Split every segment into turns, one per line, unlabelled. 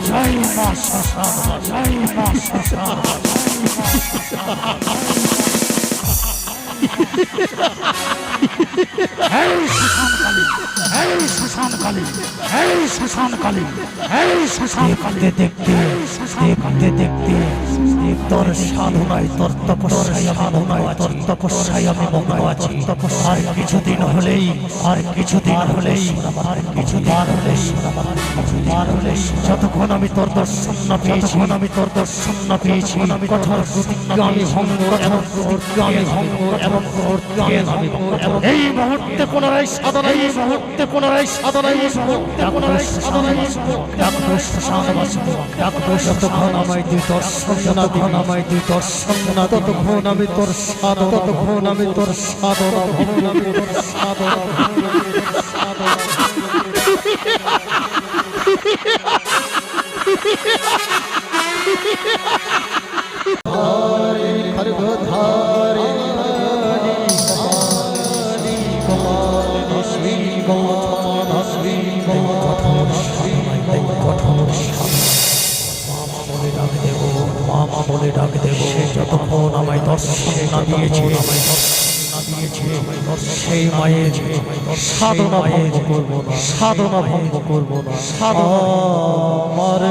জয় মা শারদা, জয় মা Sharada, hey Shashan Kali, hey Shashan Kali, hey Shashan Kali, hey Shashan Kali, দেখতে দেখতে তোর সাধনায় তোর তপস্যায় আমি মগ্ন আছি। আর কিছুদিন হলেই যতক্ষণ আমি তোর দর্শন না পেয়েছি কঠোর প্রতিজ্ঞা আমি ভঙ্গ এবং এই মুহূর্তে পুনরায় সাধনায় যতক্ষণ আমায় তুই দর্শন না ততক্ষণ আমি তোর সাধনা বলে ডাক দেব সে যতক্ষণ আমায় দর্শন না দিয়েছে সেই মায়ের সাধনা ভঙ্গ করব না আমার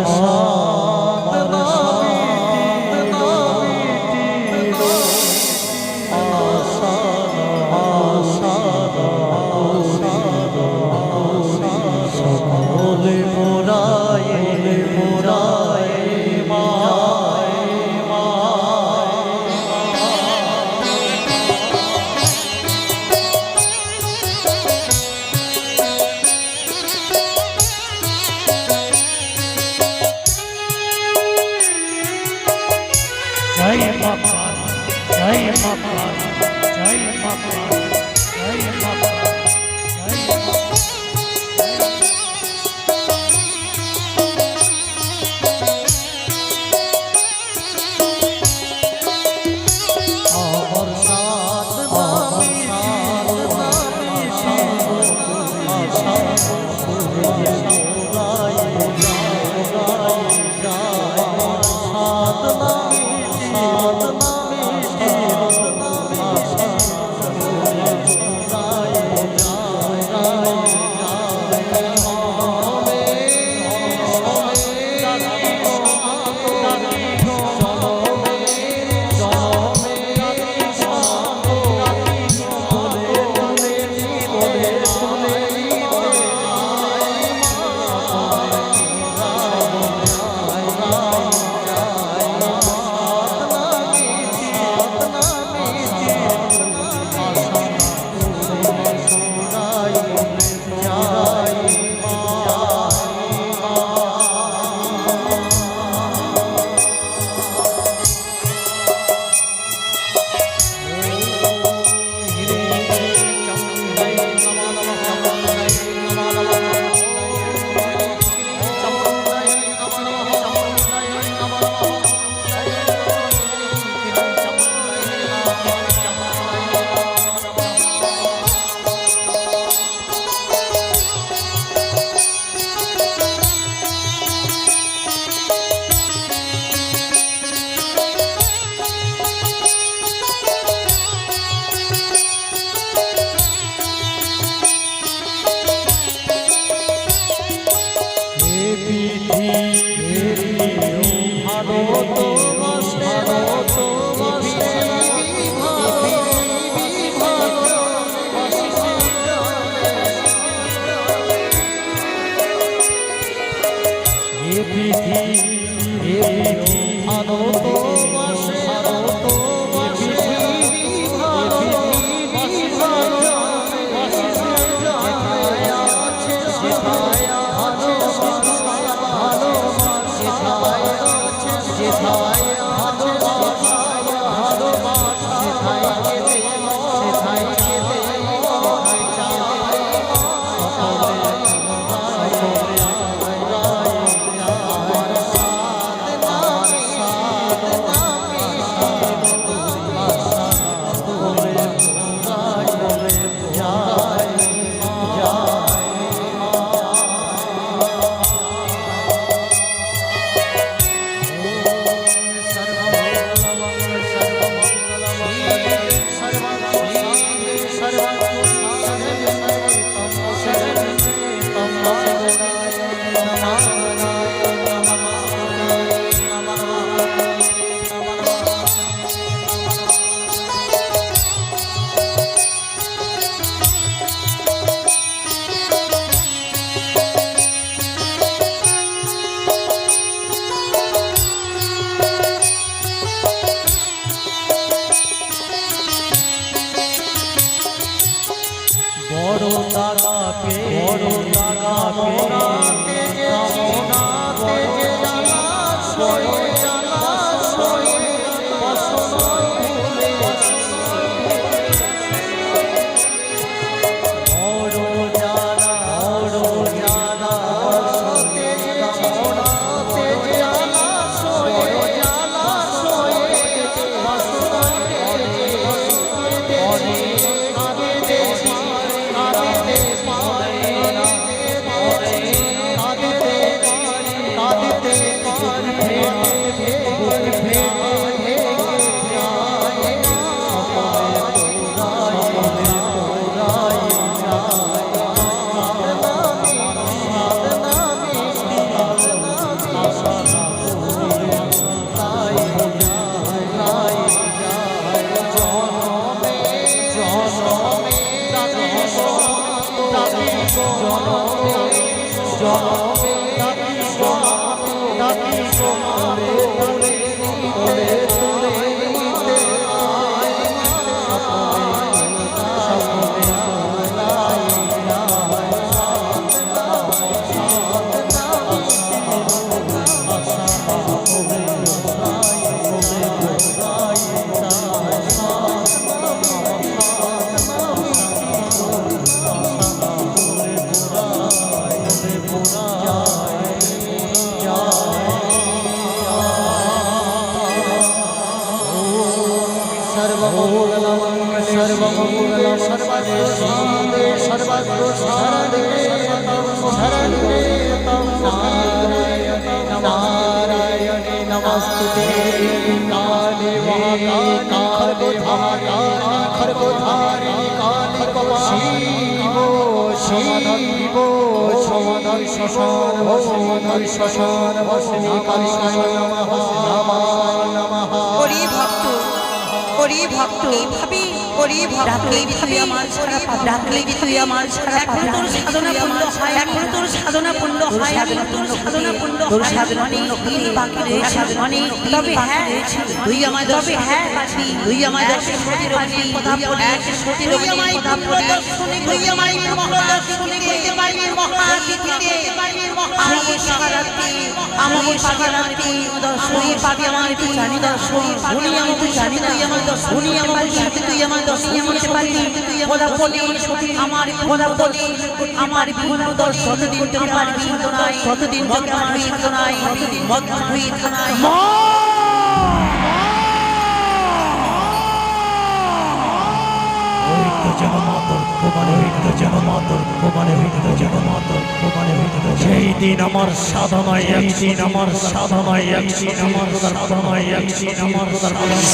সেই দিন আমার সাধনায় একদিন আমার সাধনায় একদিন আমার সাধনায় একদিন আমার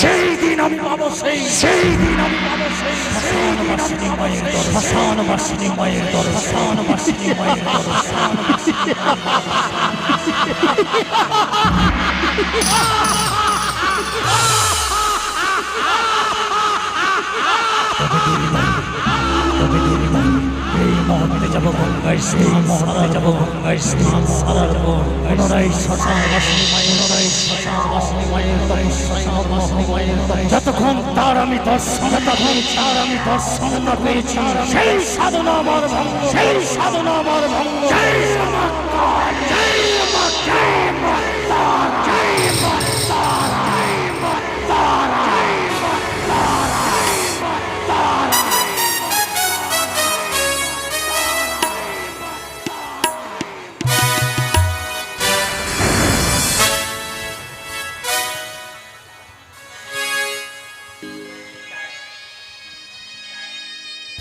সেই দিন আমি পাবো সেই দিন আমি পাবো শ্মশানবাসিনী মায়ের দর্শন শ্মশানবাসিনী মায়ের দর্শন শ্মশানবাসিনী মায়ের দর্শন মুহূর্তে যাব গঙ্গায় স্নান মুহূর্তে যাব গঙ্গায় স্নান সারার পর পুনরায় শ্মশানবাসিনী মায়ের তপস্যাবাসিনী মায়ের যতক্ষণ তার আমি দর্শন না পেয়েছি সেই সাধনা আমার ভঙ্গ সেই সাধনা আমার ভঙ্গ জয় মা জয় মা জয় মা জয় মা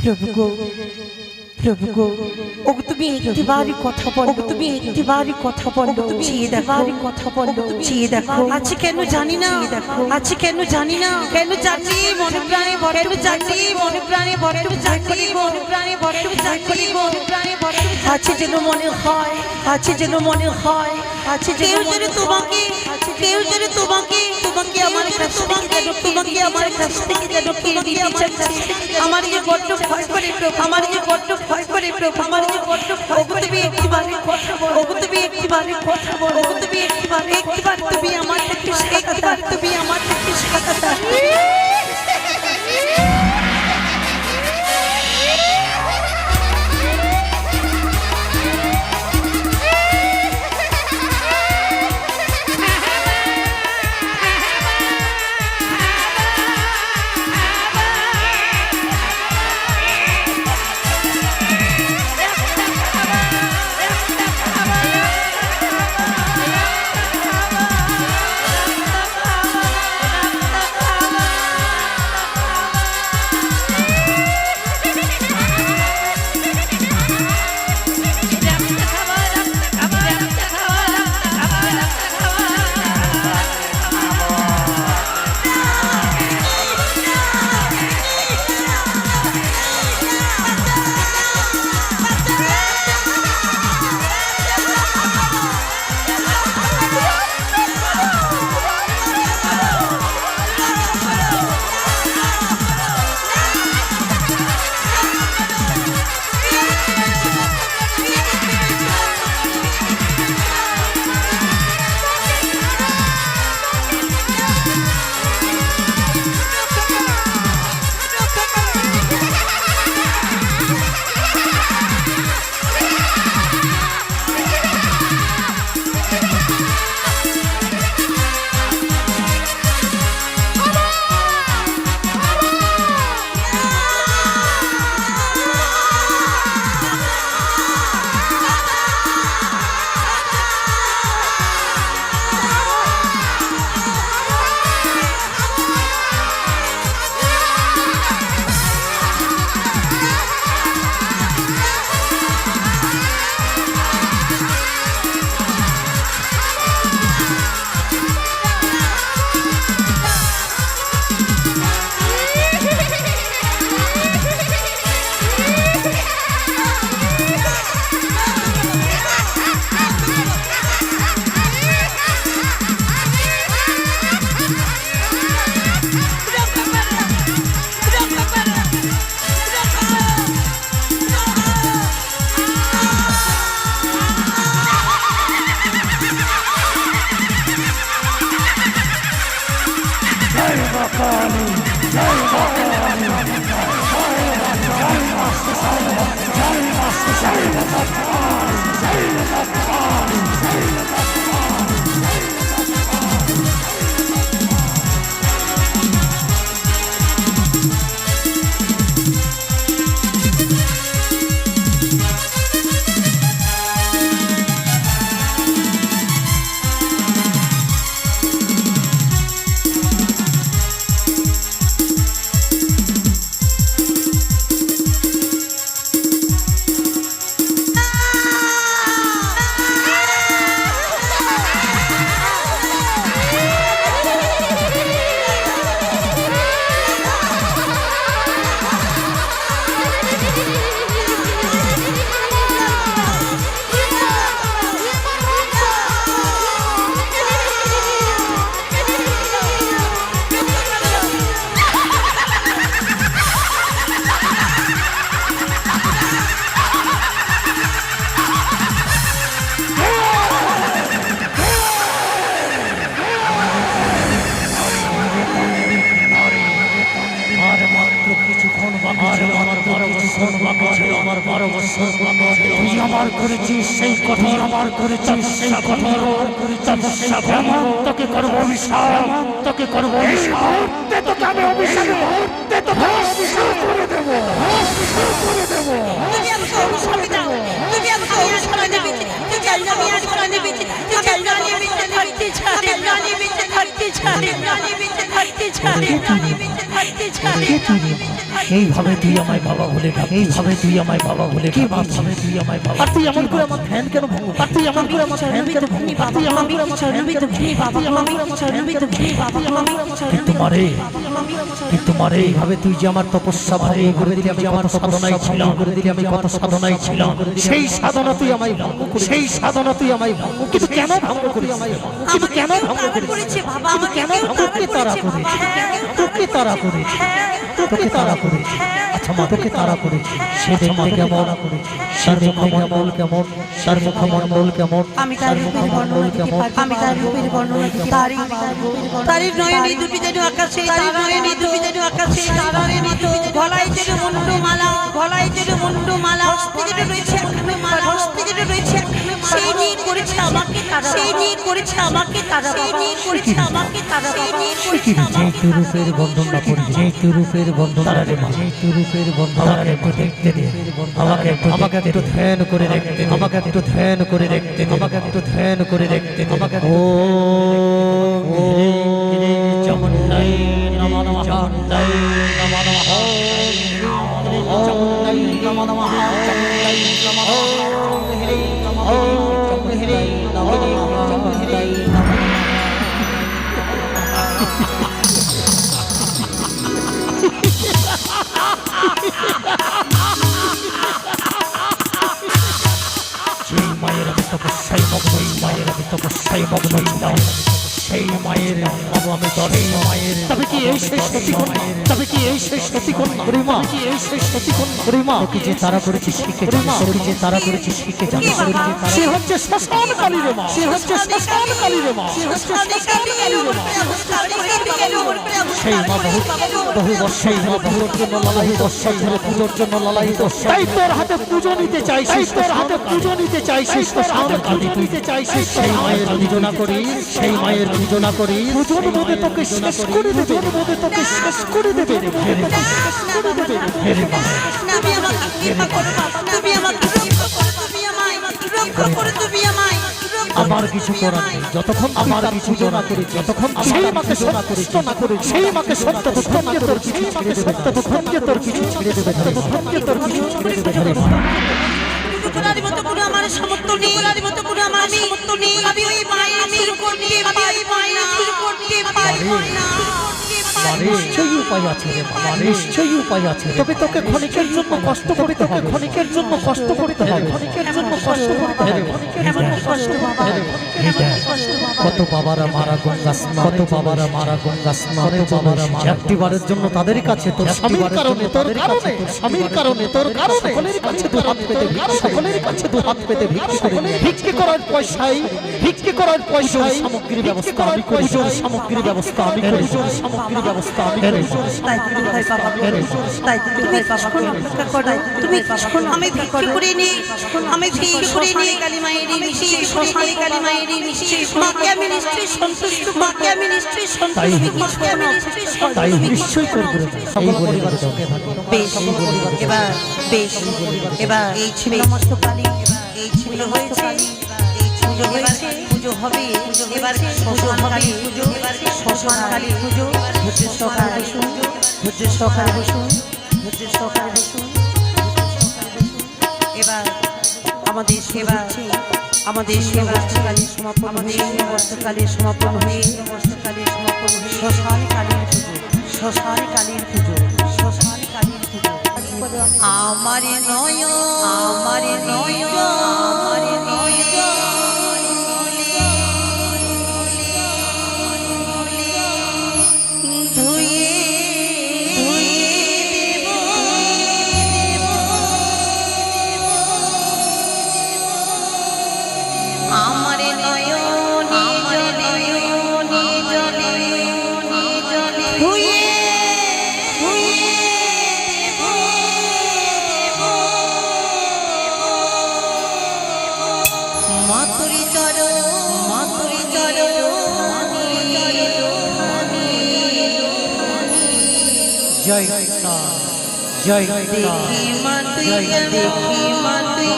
প্রভু গো প্রভু গো ওগো তুমি একটিবারই কথা বলো তুমি একটিবারই কথা বলো চেয়ে দেখো কথা বলো চেয়ে দেখো আছে কেন জানি না আছে কেন জানি না কেন জানি মনে প্রাণে বড় জানি মনে প্রাণে বড় জানি মনে প্রাণে বড় জানি মনে প্রাণে বড় আছে যেন মনে হয় আছে যেন মনে হয় আছে যেন তোমাকে কেউ যেন তোমাকে আমার কাছ থেকে তোমাকে আমার কাছ থেকে যেন কেড়ে নিতে চাচ্ছে আমার যে বড্ড ভয় করে প্রভু আমার যে বড্ড ভয় করে প্রভু আমার যে বড্ড ভয় করে তুমি একটিবারে কথা বলো ওগো তুমি একটিবারে কথা বলো ওগো তুমি একটিবার তুমি আমার একটু একটিবার তুমি আমার একটু সাথে
আর আমার 12 বছর বাকি ছিল, আমার 12 বছর বাকি ছিল। তুই আমার করেছিস সেই কঠোর, আমার করেছিস সেই কঠোর তপস্যা, তোকে করবো অভিশাপ, তোকে করবো অভিশাপ, তোকে আমি অভিশাপ, তোকে অভিশাপ করে দেবো, অভিশাপ করে দেবো।
তুমি আমাকে অভিশাপ দাও, তুমি আমাকে অভিশাপ দাও। তুই জানি আমি আজ প্রাণে বেঁচে, তুই জানি আমি বেঁচে থাকতে চাই, প্রাণে বেঁচে থাকতে চাই, প্রাণে বেঁচে থাকতে চাই, প্রাণে বেঁচে থাকতে চাই।
এইভাবে তুই আমায় বাবা বলে ডাক, এইভাবে তুই আমায় বাবা বলে ডাক, এইভাবে তুই আমায় বাবা। আর তুই এমন করে আমার ধ্যান কেন ভঙ্গ, আর তুই এমন করে আমার ধ্যান কেন ভঙ্গ, তুই এমন করে আমার ধ্যান কেন ভঙ্গ, বাবা আমি চরণবিত ভূমি, বাবা আমি চরণবিত মারে, কিন্তু মারে এইভাবে তুই যে আমার তপস্যা ভারী করে দিলি, আমি আমার সাধনায় ছিলাম, করে দিলি আমি কত সাধনায় ছিলাম, সেই সাধনা তুই আমায় ভঙ্গ করিস, সেই সাধনা তুই আমায় ভঙ্গ, কিন্তু কেন ভঙ্গ করিস, কিন্তু কেন ভঙ্গ করিস বাবা, আমি কেন তোকে তারা করিস, তোকে তারা করিস, তোকে তারা করিস। আচ্ছা মা তোকে তারা করেছি, সে দেখতে কেমন, সে মুখমণ্ডল কেমন, তার মুখমণ্ডল কেমন,
আমি তার রূপের বর্ণনা দিতে পারি, আমি তার রূপের বর্ণনা দিতে পারি। তার নয়নে দুটি যেন আকাশে, তার নয়নে দুটি যেন আকাশে তারারে মতো, গলায় যেন মুন্ডমালা, গলায় যেন মুন্ডমালা, হস্তে যেন রয়েছে মুন্ডমালা, হস্তে যেন রয়েছে, সেই নিয়ে করেছে আমাকে তারা, সেই নিয়ে করেছে আমাকে তারা, সেই নিয়ে করেছে আমাকে তারা, সেই নিয়ে করেছে আমাকে
যেই রূপের বন্ধন না করি, যেই রূপের বন্ধন তারারে মা, যেই রূপের বন্ধন আমাকে একটু দেখতে দে, আমাকে একটু ধ্যান করে দেখতে, আমাকে একটু ধ্যান করে দেখতে, আমাকে একটু ধ্যান করে দেখতে, আমাকে ও জমন্নাই নমঃ নমঃ, জমন্নাই নমঃ নমঃ, জমন্নাই নমঃ নমঃ, জমন্নাই নমঃ নমঃ, জমন্নাই নমঃ নমঃ। সেই মায়ের আমি তপস্যায় মগ্ন, মায়ের আমি তপস্যায় মগ্ন ছিলাম, সেই মায়ের বাবু আমি সেই মায়ের, তবে কি এই শেষ সতীকন্যা, তবে কি এই শেষ সতীকন্যা, ওরে মা কি এই শেষ সতীকন্যা, ওরে মা তোকে যে তারা করেছি শিখে যা, তোকে যে তারা করেছি শিখে যা, সে হচ্ছে শ্মশান কালী রে মা, সে হচ্ছে শ্মশান কালী রে মা, সে হচ্ছে শ্মশান কালী রে মা। সেই মা বহু বর্ষেই মা বহুর জন্য লালায়িত, বর্ষর ধরে পুজোর জন্য লালায়িত, তাই তোর হাতে পুজো নিতে চাই, তাই তোর হাতে পুজো নিতে চাই, সেই শ্মশান কালী নিতে চাই, সেই মায়ের পুজো না করি, সেই মায়ের পুজো না করি, পুজোর মধ্যে তোকে শেষ করে দেবে, মধ্যে তোকে শেষ করে দেবে, শেষ করে দেবে। হেরে মা
তুমি আমাকে কৃপা করো, তুমি আমাকে কৃপা করো, তুমি আমায় রক্ষা করো, তুমি আমায়
আমার কিছু করার নেই, যতক্ষণ আমার কিছু না করি, যতক্ষণ সেই মাকে সত্য না করি, সেই মাকে সত্য ততক্ষণ যে তোর কিছু ছেড়ে দেবে, ততক্ষণ যে তোর কিছু ছেড়ে দেবে, ততক্ষণ যে তোর কিছু ছেড়ে দেবে। হেরে মা
টুকুরার মতো কোনো আমার সমর্থ নেই, টুকুরার মতো কোনো আমার সমর্থ নেই, আমি ওই মায়ের শুরু করতে পারি না, শুরু করতে পারি না।
নিশ্চয়ই উপায় আছে রে মা, নিশ্চয়ই উপায় আছে, তবে তোকে ক্ষণিকের জন্য কষ্ট করতে হবে, ক্ষণিকের জন্য কষ্ট করতে হবে, ক্ষণিকের জন্য কষ্ট করতে হবে,
এমন কষ্ট বাবা,
কত বাবারা মারা গঙ্গা স্নান, কত বাবারা মারা গঙ্গা স্নান, কত বাবারা মারা একটিবারের জন্য তাদের কাছে তোর স্বামীর কারণে, তোর কারণে, স্বামীর কারণে, তোর কারণে সকলের কাছে দু হাত পেতে, সকলের কাছে দু হাত পেতে ভিক্ষে করার পয়সায়, ভিক্ষে করার পয়সায় সামগ্রী ব্যবস্থা আমি করি, সামগ্রী ব্যবস্থা আমি করি, সামগ্রী ব্যবস্থা আমি করি।
তাই তুমি ভয় পাবা, তাই তুমি কিছুক্ষণ অপেক্ষা করো, তুমি কিছুক্ষণ আমি ভিক্ষে করে নিই, আমি ভিক্ষে করে নিই কালী মায়ের মিশি, শ্মশানে কালী মায়ের মিশি, মাকে আমি নিশ্চয়ই সন্তুষ্ট, মাকে আমি নিশ্চয়ই সন্তুষ্ট, মাকে আমি নিশ্চয়ই সন্তুষ্ট,
তাই নিশ্চয়ই করব। এই পরিবার তোকে
বেশ, এবার বেশ, এবার এই ছিল সমস্ত কালী, এই ছিল হয়েছে, এই পুজো হয়েছে, পুজো হবে, এবার শ্মশান কালী পুজো, এবার শ্মশান কালী পুজো, ধৈর্য সহকারে বসুন, ধৈর্য সহকারে বসুন, ধৈর্য সহকারে বসুন। এবার আমাদের সেবা, আমাদের সমস্তকালী সমাপন, আমাদের সমস্তকালী সমাপন হয়ে, সমস্তকালী সমাপন হয়ে শ্মশান কালীর পুজো, শ্মশান কালীর পুজো, শ্মশান কালীর পুজো। আমার নয়, আমার নয়, আমার নয়, ধুয়ে আমার নয়নে জলে জলে জলে ধুয়ে ধুয়ে তুরি চরো মা তুরি চরো
জয় জয়
দেখি মা তুই দেখি মা তুই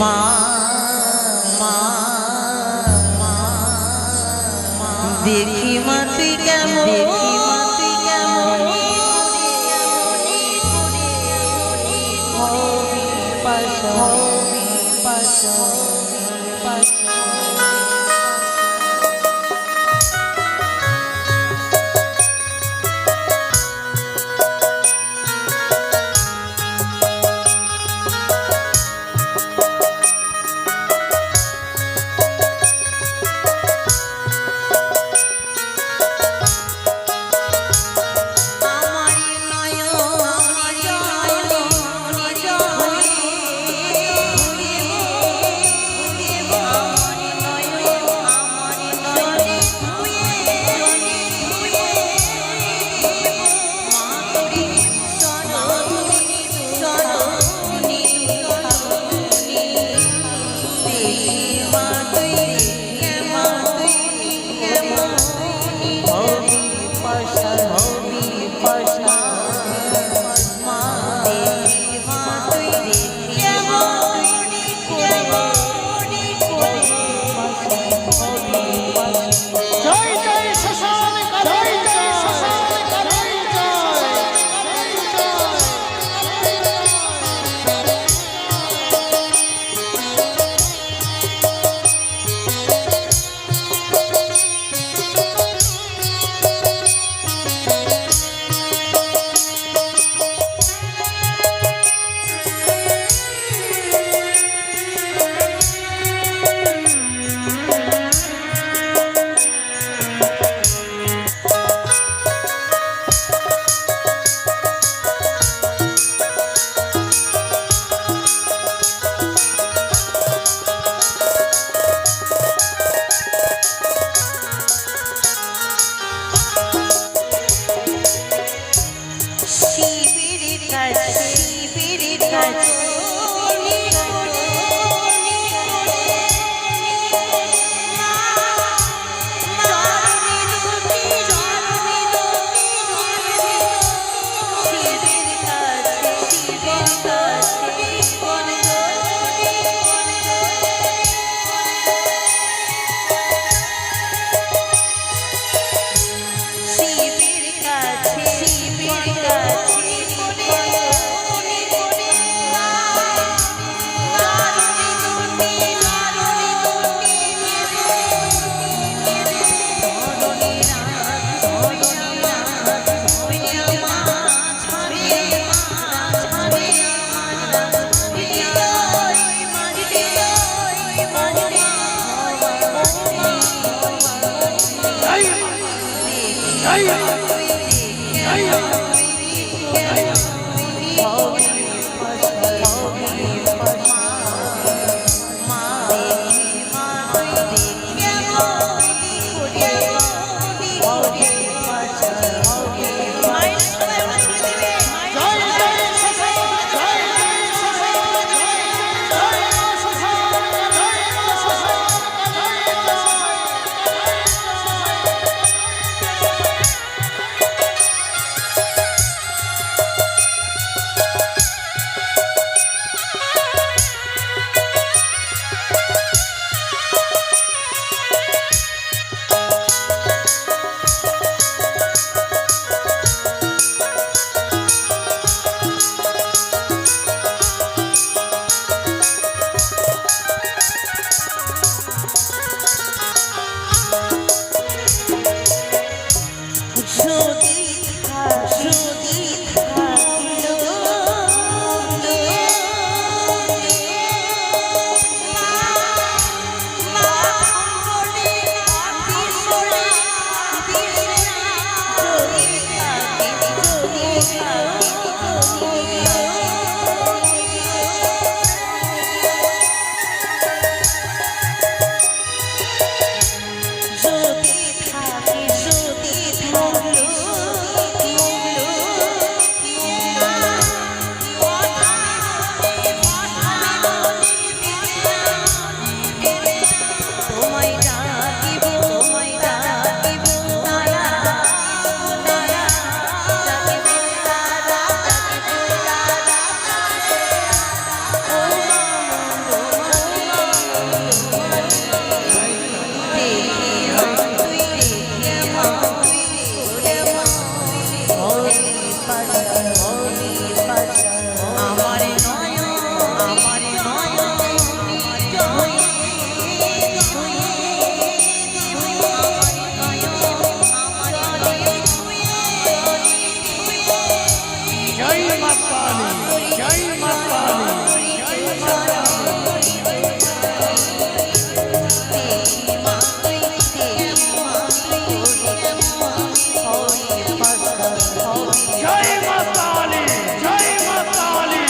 মা দেখি মা তুই কেমন
মা কালী জয় মা কালী জয় মা কালী জয় মা কালী জয় মা কালী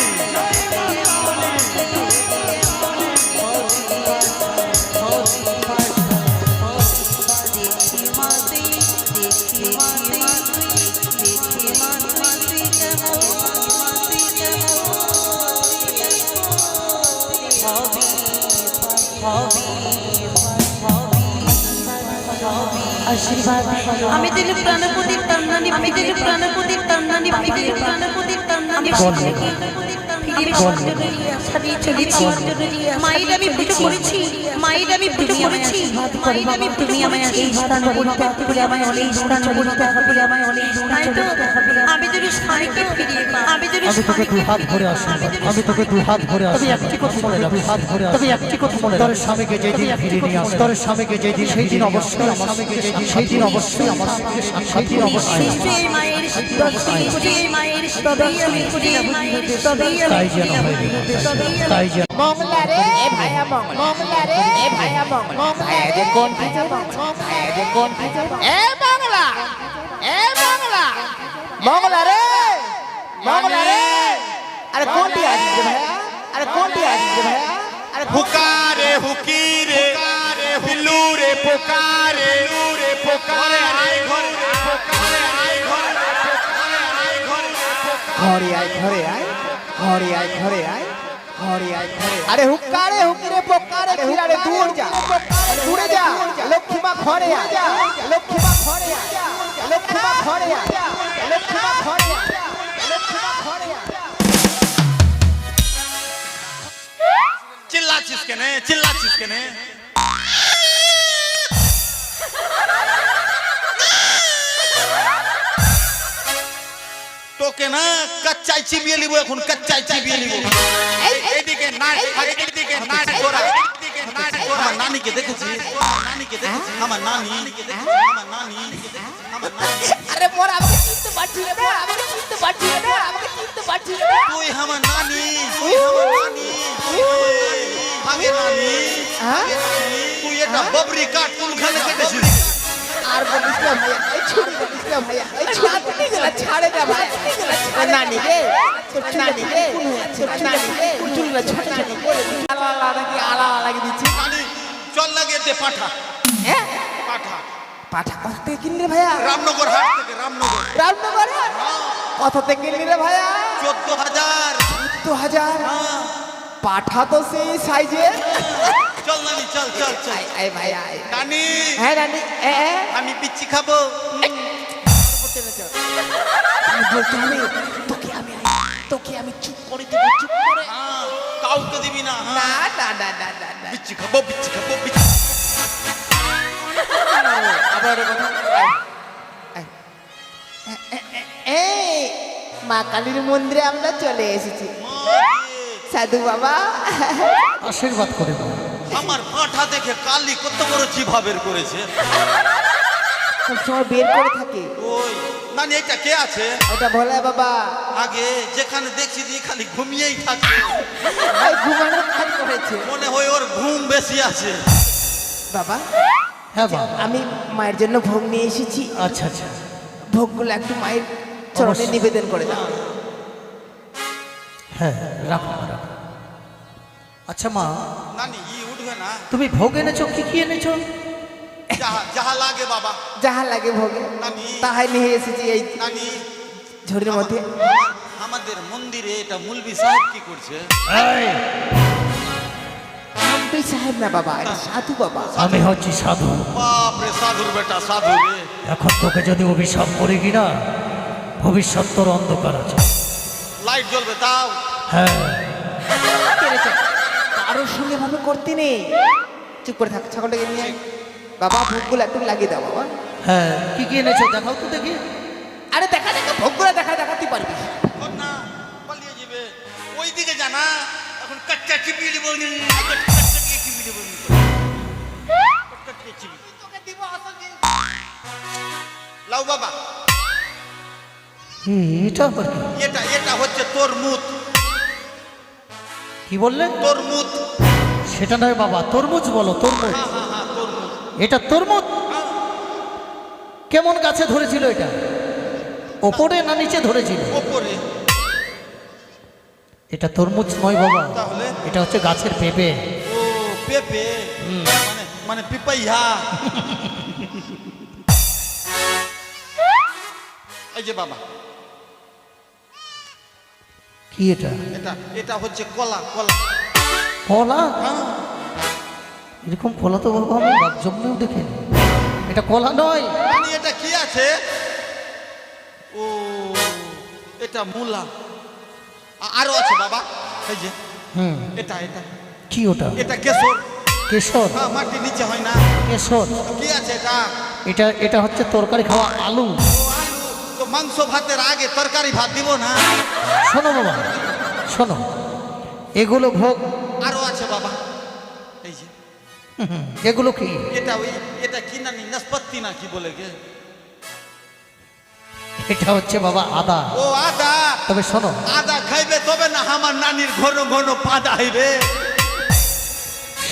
আশীর্বাদ আমি দিলে প্রাণপতির তান্নানি আমি দিলে প্রাণপতির তান্নানি আমি দিলে প্রাণপতির তান্নানি মায়ের আমি পুজো করেছি মায়ের আমি পুজো করেছি মায়ের আমি তুমি আমায় এই স্থান পরিত্যাগ করে আমায় অনেক স্থান পরিত্যাগ করে আমায় অনেক স্থান আমি যদি স্বামীকে ফিরিয়ে পাই আমি যদি
তোকে দুই হাত ধরে আসি আমি তোকে দুই হাত ধরে আসি তবে একটি কথা মনে রাখ হাত ধরে তবে একটি কথা মনে রাখ তোর স্বামীকে যেদিন ফিরিয়ে নিয়ে আস তোর স্বামীকে যেদিন সেই দিন অবশ্যই আমার স্বামীকে যেদিন সেই দিন অবশ্যই আমার সঙ্গে সাক্ষাৎ দিন অবশ্যই
সেই মায়ের দর্শন সেই মায়ের তবেই আমি পুজো মায়ের তবেই
তাই যেন হয় তাই যেন
মংলা রে এ ভাইয়া মংলা রে এ ভাইয়া ভাইয়া যে কোন ভাইয়া যে কোন এ মংলা মংলা রে আরে কোনটি আসছে ভাইয়া আরে কোনটি আসছে ভাইয়া আরে
হুকারে হুকিরে বিল্লু রে পোকারে আয় ঘরে পোকারে আয় ঘরে
ঘরে আয় ঘরে আয় ঘরে আয় ঘরে আয় ঘরে আয় ঘরে আরে হুকারে হুকিরে পোকারে খিলারে দূর যা দূরে যা লক্ষ্মীমা ঘরে আয় লক্ষ্মীমা ঘরে আয় লক্ষ্মীমা ঘরে আয় লক্ষ্মীমা ঘরে আয় লক্ষ্মীমা ঘরে আয়
চিল্লাচ্ছিস কেনে তোকে না কচ্চাই চিবিয়ে নিব এখন কচ্চাই চিবিয়ে নিব এইদিকে আমার নানিকে দেখেছিস আমার নানি
আরে মোর আমাকে চিনতে পারছিস না আমাকে চিনতে পারছিস না আমাকে চিনতে পারছিস না
তুই আমার নানি আমি নানি তুই এটা ববরি কাট তুলখানে কেটেছিস
আর বলিস না ভাইয়া এই ছুরি বলিস না ভাইয়া এই ছুরি গলা ছাড়ে না ভাই নানি রে তোর নানি রে তোর নানি রে চুলগুলো ছোট ছোট করে আলা নাকি আলা লাগিয়ে দিচ্ছি
নানি চল লাগিয়ে দে পাঠা
হ্যাঁ
পাঠা
পাঠা কত থেকে কিনলি ভাইয়া
রামনগর হাট থেকে
রামনগর কত থেকে কিনলি রে ভাইয়া
14,000
2000 পাঠা তো সেই সাইজে
চল নানি চল
আই ভাইয়া
নানি
হ্যাঁ নানি
আমি পিচ্ছি খাবো
আমি বলতে হবে তোকে আমি চুপ করে দেবো চুপ করে
কাউকে দিবি না
না না না না না না
পিচ্ছি খাবো
আবার কথা এই মা কালীর মন্দিরে আমরা চলে এসেছি সাধু বাবা
আশীর্বাদ করে দাও
আমার পাঠা দেখে কালি কত বড় জিভা বের করেছে
সবসময় বের করে থাকে
ওই নানি এটা কে আছে
ওটা ভোলা বাবা
আগে যেখানে দেখছি দিয়ে খালি ঘুমিয়েই থাকে
ওই ঘুমানোর কাজ করেছে
মনে হয় ওর ঘুম বেশি আছে
বাবা
হ্যাঁ বাবা
আমি মায়ের জন্য ভোগ নিয়ে এসেছি
আচ্ছা আচ্ছা
ভোগগুলো একটু মায়ের চরণে
অবশ্যই।
নিবেদন করে দাও
হ্যাঁ রাখো আচ্ছা মা
নানি উঠবে না
তুমি ভোগ এনেছো কি এনেছো
যাহা লাগে বাবা
যাহা লাগে ভোগে
নানি
তাহাই নিয়ে এসেছি এই
নানি
ঝুড়ির মধ্যে
আমাদের মন্দিরে এটা মুলবি সাহেব কি করছে
মুলবি সাহেব না বাবা এটা সাধু বাবা
আমি হচ্ছি সাধু
বাপ রে সাধুর বেটা সাধু রে
এখন তোকে যদি অভিশাপ করি কিনা ভবিষ্যৎ তোর অন্ধকার আছে
লাইট জ্বলবে তাও
হ্যাঁ
কারোর সঙ্গে ভাবে করতে নেই চুপ করে থাক ছাগলটাকে নিয়ে আয়। বাবা ভোগগুলো একটু লাগিয়ে দাও বাবা
হ্যাঁ কি এনেছো দেখাও তো দেখি
আরে দেখা ভোগগুলো দেখাতে পারবি
শোন না পালিয়ে যাবে ওই দিকে জানা এখন কাচ্চা চিবিয়ে দিব লাও বাবা
এটা আবার কি
এটা হচ্ছে তোর মুত।
কি বললেন?
তরমুজ।
সেটা নয় বাবা, তরমুজ বলো, তরমুজ।
হ্যাঁ হ্যাঁ হ্যাঁ তরমুজ।
এটা তরমুজ? কেমন গাছে ধরেছিল এটা? ওপরে না নিচে ধরেছিল?
ওপরে।
এটা তরমুজ নয় বাবা,
তাহলে?
এটা হচ্ছে গাছের পেঁপে।
ও পেঁপে, মানে মানে পিপাইয়া। এই যে বাবা,
কি এটা?
এটা এটা হচ্ছে কলা। কলা।
কলা?
হ্যাঁ।
এরকম কলা তো বাবা আমি বাপ জন্মেও দেখিনি। এটা কলা নয়।
মানে এটা কি আছে? ও এটা মূলা। আরো আছে বাবা, এই যে এটা এটা
কি ওটা?
এটা কেশর।
কেশর?
হ্যাঁ, মাটির নিচে হয় না।
কেশর?
কি আছে এটা?
এটা এটা হচ্ছে তরকারি খাওয়া আলু।
ও আলু। তো মাংস ভাতের আগে তরকারি ভাত দিব না?
শোনো বাবা, শোনো, এগুলো ভোগ।
আরো আছে বাবা, এই যে
এগুলো কি?
এটা ওই এটা কি নানি নাশপাতি না কি বলে গে?
এটা হচ্ছে বাবা আদা।
ও আদা।
তবে শোনো,
আদা খাইবে তবে না আমার নানির ঘন ঘন পাদা হইবে।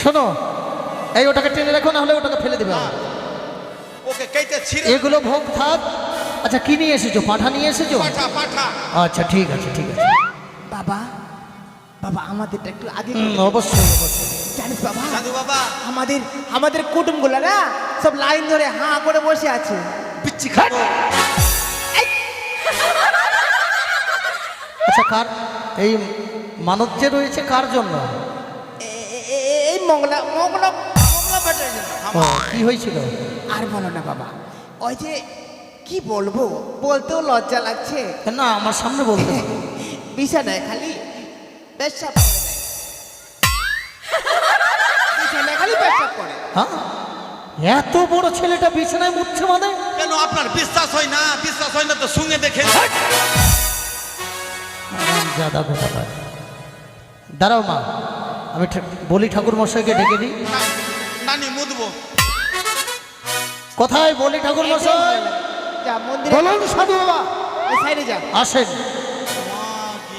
শোনো, এই ওটাকে টেনে রাখো, না হলে ওটাকে ফেলে দেবে আবার।
ওকে কেটে ছিঁড়ে
এগুলো ভোগ থাক। আচ্ছা, কি নিয়ে এসেছো? পাঠা নিয়ে এসেছো?
পাঠা পাঠা।
আচ্ছা ঠিক আছে, ঠিক আছে।
বাবা, বাবা আমাদেরটা একটু আগে
অবশ্যই অবশ্যই।
জানিস বাবা,
সাধু বাবা
আমাদের আমাদের কুটুমগুলো না সব লাইন ধরে হাঁ করে বসে আছে।
পিচ্ছি খাবো।
আচ্ছা, কার এই মানত যে রয়েছে কার জন্য?
এই মংলা মংলা মংলা ফাটার জন্য।
ও, কি হয়েছিল?
আর বলো না বাবা, ওই যে কি বলবো, বলতেও লজ্জা লাগছে।
না, আমার সামনে বলতে হবে।
বিছানায় খালি পেশাব করে দেয়। বিছানায় খালি পেশাব করে।
হ্যাঁ, এত বড় ছেলেটা বিছানায় মুতছে মানে?
কেন আপনার বিশ্বাস হয় না? বিশ্বাস হয় না তো শুনে দেখে।
দাদা কথা পায়। দাঁড়াও মা, আমি বলি ঠাকুর মশাইকে ডেকে দিই।
নানি মুদবো।
কোথায় বলি ঠাকুর মশাই?
যা মন্দিরে
বলুন সাধু বাবা।
ওই সাইডে যা।
আসেন,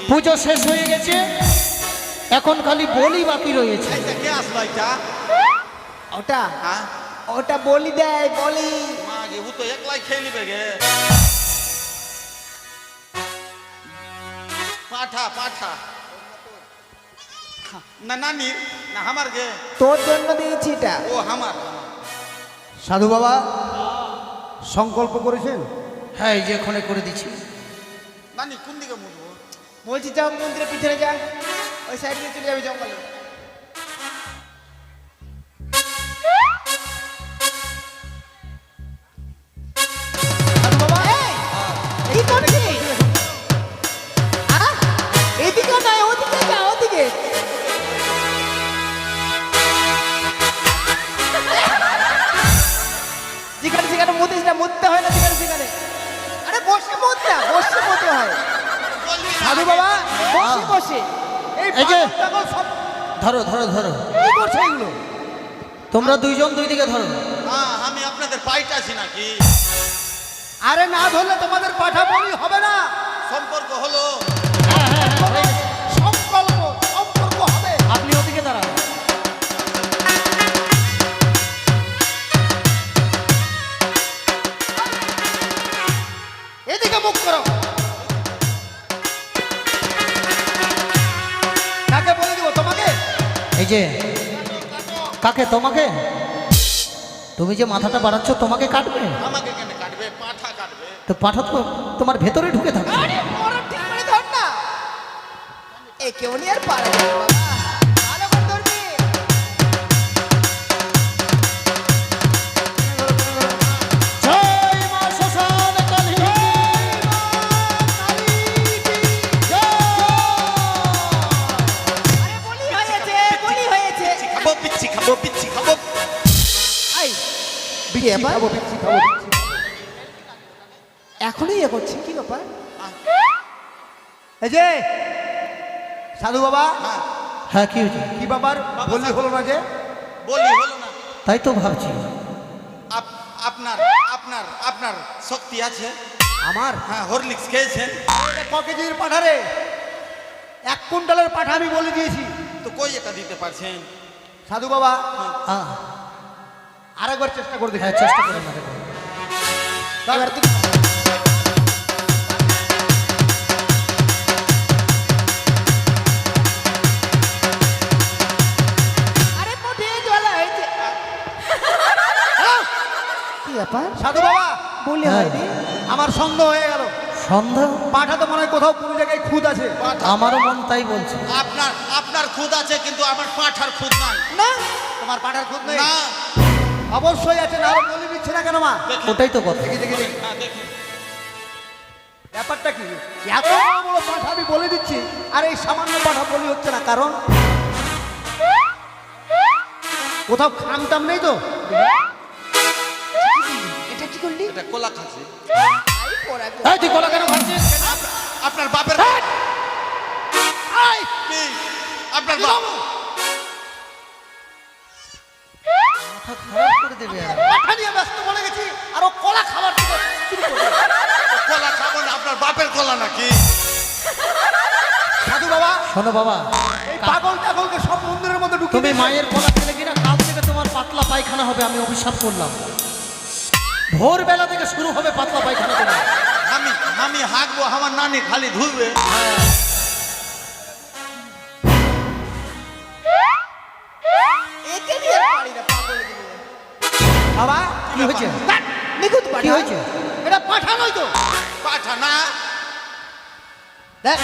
পুজো শেষ হয়ে গেছে, এখন খালি বলি বাকি রয়েছে।
এইটা কে আসলো এটা?
ওটা
হ্যাঁ
ওটা বলি দেয়, বলি।
মা গে ও তো একলাই খেয়ে নিবে গে। পাঠা পাঠা না নানি না আমার গে।
তোর জন্য দিয়েছি এটা।
ও আমার।
সাধু বাবা সংকল্প করেছেন?
হ্যাঁ, এই যে এখানে করে দিচ্ছি।
নানি কোন দিকে মুদবো?
বলছি যাও মন্দিরে পিছনে যা, ওই সাইড দিয়ে চলে যাবে জঙ্গলে। সাধু বাবা, এই, কি করছিস? আহ? এদিকে নয়, ওদিকে যা, ওদিকে। যেখানে সেখানে মুতিস না, মুততে হয় না যেখানে সেখানে। আরে বসে মুত না, বসে মুতে হয়।
বলবি না।
সাধু বাবা, বসে বসে।
এই যে।
পাগল সব
ধরো ধরো ধরো,
কি করছে এগুলো?
তোমরা দুইজন দুই দিকে ধরো।
হ্যাঁ আমি আপনাদের পাইটা আছি নাকি?
আরে না ধরলে তোমাদের পাঠা বলি হবে না।
সম্পর্ক হলো।
সংকল্প সম্পর্ক হবে।
আপনি ওদিকে দাঁড়ান।
এদিকে মুখ করো। কাকে বলে দিব? তোমাকে?
এই যে, কাকে? তোমাকে? তুমি যে মাথাটা বাড়াচ্ছ, তোমাকে কাটবে?
আমাকে কেন কাটবে? পাঠা কাটবে।
তো পাঠা তো তোমার ভেতরে ঢুকে থাকবে।
আরে মরণ ঠিক করে ধর না। এ কেউ নিয়ে আর পারে না বাবা। ভালো করে ধরবি।
জয় মা শ্মশান কালী।
আরে বলি হয়েছে, বলি হয়েছে।
খাবো পিচ্ছি খাবো পিচ্ছি খাবো।
আই,
বিচ্ছি
এবার?
খাবো, বিচ্ছি খাবো, বিচ্ছি।
এখনই এ করছে, কি ব্যাপার?
এই যে সাধু বাবা,
হ্যাঁ
হ্যাঁ, কি হয়েছে?
কি ব্যাপার বললি হলো না যে?
বলি হলো না।
তাই তো ভাবছি।
আপনার আপনার আপনার শক্তি আছে?
আমার
হ্যাঁ হরলিক্স খেয়েছেন?
ক কেজির পাঠা রে? 1 কুইন্টালের পাঠা আমি বলে দিয়েছি।
তো কই এটা দিতে পারছেন?
সাধু বাবা
হ্যাঁ
আরেকবার চেষ্টা করে দেখি।
হ্যাঁ চেষ্টা করে না দেখো।
এবার তুমি আরে মোটে জ্বালা হয়েছে কি ব্যাপার
সাধু বাবা
বলে
হ্যাঁ।
হয়নি
আমার সন্দেহ হয়ে গেল।
সন্দেহ?
পাঠা তো মনে হয় কোথাও কোনো জায়গায় খুদ আছে।
আমারও মন তাই বলছে।
আপনার খুদ আছে কিন্তু আমার পাঁঠার খুদ নাই।
না
তোমার পাঠার খুদ নেই?
না
অবশ্যই আছে, না হলে বলে দিচ্ছে না কেন মা?
ওটাই তো কথা।
দেখি দেখি দেখি
হ্যাঁ, দেখি।
ব্যাপারটা কি? এত বড় বড় পাঠা আমি বলে দিচ্ছি আর এই সামান্য পাঠা বলি হচ্ছে না, কারণ কোথাও খাম টাম নেই তো।
এটা কি করলি
এটা কোলা খাচ্ছে।
আই পড়া গো।
এই তুই কলা কেন খাচ্ছিস?
আপনার বাপের
এই,
কি? আপনার বাপ
মাথা খারাপ করে দেবে এরা।
পাঠা নিয়ে ব্যস্ত বলে গেছি আর ও কলা খাবার থেকে শুরু করবে।
কলা খাবো না, আপনার বাপের কলা নাকি?
সাধু বাবা
শোনো বাবা,
এই পাগল টাগলকে সব মন্দিরের মধ্যে ঢুকিয়ে
তুমি
দিয়েছে।
মায়ের কলা খেলে কিনা কাল থেকে তোমার পাতলা পায়খানা হবে, আমি অভিশাপ করলাম। ভোরবেলা থেকে শুরু হবে পাতলা পায়খানা তোমার।
আমি হাঁকবো, আমার নানি খালি ধুবে।
একে নিয়ে পারি না পাগল গিয়ে
বাবা
কি হয়েছে?
নিখুঁত পারি
কি হয়েছে?
এটা পাঠা নয় তো।
পাঠা না?
দেখ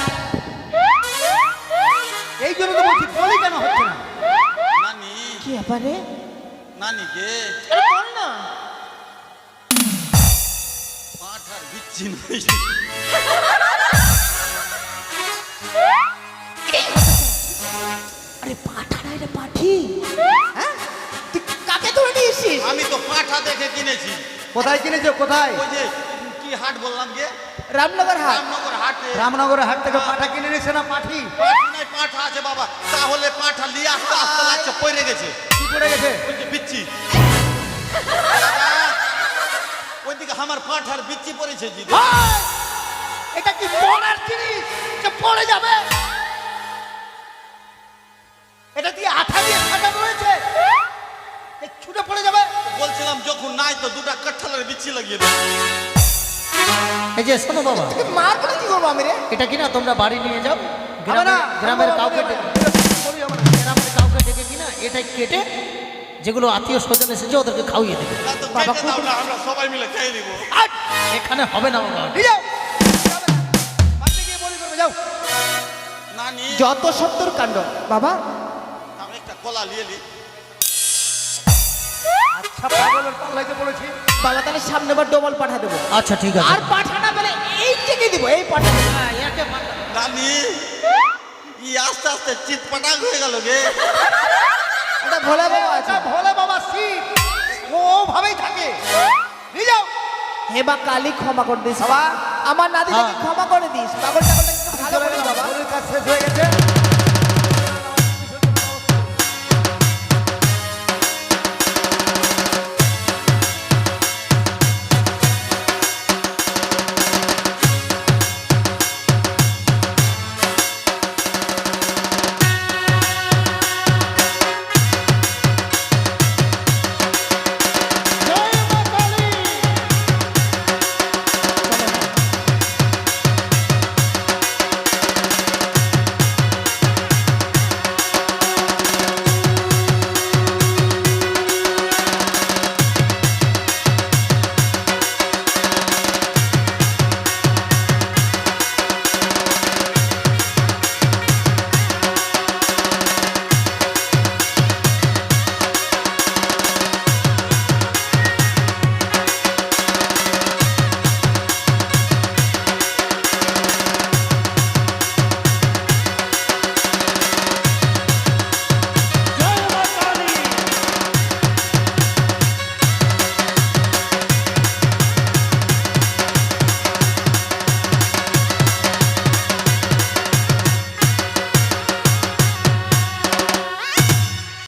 এই জন্য তো বলছি বলি কেন হচ্ছে না।
নানি
কি ব্যাপারে
নানিকে
আরে বল না
পাঠার বিচ্ছি নাই।
আরে পাঠা না এটা পাঠি হ্যাঁ তুই কাকে ধরে নিয়ে এসেছিস
আমি তো পাঠা দেখে কিনেছি।
কোথায় কিনেছো কোথায়?
ওই যে কি হাট বললাম গে,
রামনগর হাট
রামনগর হাটে।
রামনগরের হাট থেকে পাঠা কিনে নিয়েছে না পাঠি?
পাঠি নাই, পাঠা আছে বাবা। তাহলে পাঠা লিয়ে আসতে আসতে লাগছে পড়ে গেছে।
কি করে গেছে?
ওই যে বিচ্ছি, ওইদিকে আমার পাঠার বিচ্ছি পড়েছে জি।
ভাই, এটা কি পড়ার জিনিস যে পড়ে যাবে? এটা দিয়ে আঠা দিয়ে সাজানো রয়েছে, এ ছুটে পড়ে যাবে।
বলছিলাম যখন নাই তো দুটা কাঁঠালের বিচ্ছি লাগিয়ে দেবো।
এই যে শোনো বাবা,
তুই মার করে কি করবো আমি রে
এটা কিনা তোমরা বাড়ি নিয়ে যাও,
হবে না,
গ্রামের
হবে না,
কাউকে
হবে না, বলি হবে না।
গ্রামের কাউকে ডেকে কিনা এটাই কেটে যেগুলো আত্মীয় স্বজন এসেছে ওদেরকে খাওয়িয়ে দেবে।
তা তো
বাবা,
কেটে দাও না, আমরা সবাই মিলে খেয়ে নিবো।
আট,
এখানে হবে না বাবা।
নিয়ে যাও। যাবে না। বাড়িতে গিয়ে বলি করবে, যাও।
নানি
যত সত্তর কাণ্ড বাবা
আমি একটা কলা নিয়ে নি।
আচ্ছা পাগলের পাল্লাইতে পড়েছি।
বাবা তাহলে সামনে বার ডবল পাঠা দেবো
আচ্ছা ঠিক আছে।
আর পাঠা না পেলে এই থেকে দিব এই পাঠা
হ্যাঁ, একে পাঠা।
নানি ই আস্তে আস্তে চিৎ পাটাক হয়ে গেল গে।
এটা ভোলা বাবা আছে
আচ্ছা ভোলে বাবা শিব, ও ওভাবেই থাকে। নিয়ে যাও।
হে বা কালী ক্ষমা করে দিস
বাবা।
আমার নাতিটাকে
হ্যাঁ।
ক্ষমা করে দিস পাগল টাগলটাকে একটু ভালো
চলে
করে
গেলাম,
বাবা
ভোলের কাজ শেষ হয়ে গেছে।